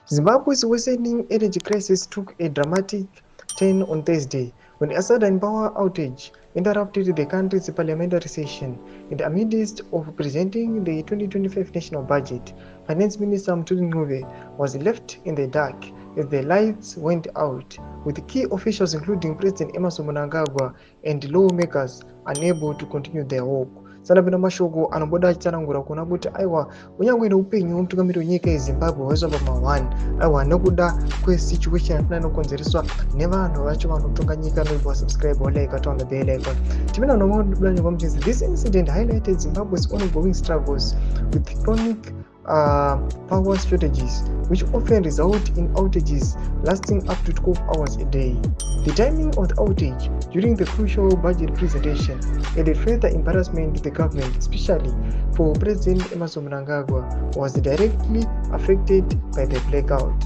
Zimbabwe's worsening energy crisis took a dramatic turn on Thursday when a sudden power outage interrupted the country's parliamentary session. In the midst of presenting the 2025 national budget, Finance Minister Mnangagwa was left in the dark as the lights went out, with key officials including President Mnangagwa and lawmakers unable to continue their work. Sanapenda mashoko anoboda achitsanangura kuona kuti aiwa unyangwe neupenyu hwemutungamiriri wenyika yezimbabwe hwaiswa pama1 aiwa nekuda kwesituation yatinaa inokonzereswa nevanhu vacho vanotonga nyika noibva subscribe like on the bell icon. Timena nomaudanywa muchinzi this incident highlighted Zimbabwe's ongoing struggles with chronic power shortages, which often result in outages lasting up to 12 hours a day. The timing of the outage during the crucial budget presentation added further embarrassment to the government, especially for President Mnangagwa, who was directly affected by the blackout.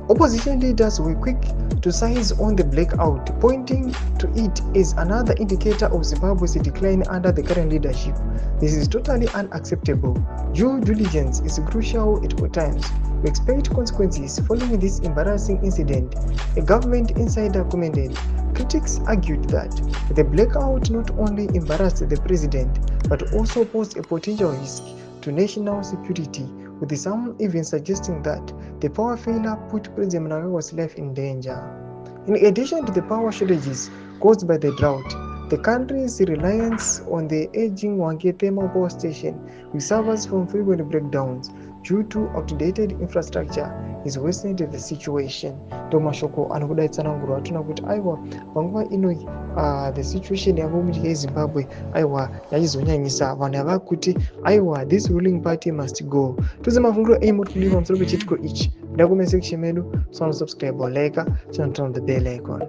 Opposition leaders were quick to seize on the blackout, pointing to it as another indicator of Zimbabwe's decline under the current leadership. This is totally unacceptable. Due diligence is crucial at all times. We expect consequences following this embarrassing incident, a government insider commented. Critics argued that the blackout not only embarrassed the president, but also posed a potential risk to national security, with some even suggesting that the power failure put President Mnangagwa's life in danger. In addition to the power shortages caused by the drought, the country's reliance on the aging Wange thermal power station, which suffers from frequent breakdowns due to outdated infrastructure, is worsening the situation. Domashoko anokuda itsanangurwa atuna kuti aiwa panguva ino the situation yavo munyika yeZimbabwe aiwa yachizonyanyisa vanhu ava kuti aiwa this ruling party must go. Tuze mafungiro emoti kudiwa pamusoro pechitiko ichi. Ndakume section medu, subscribe or like, turn on the bell icon.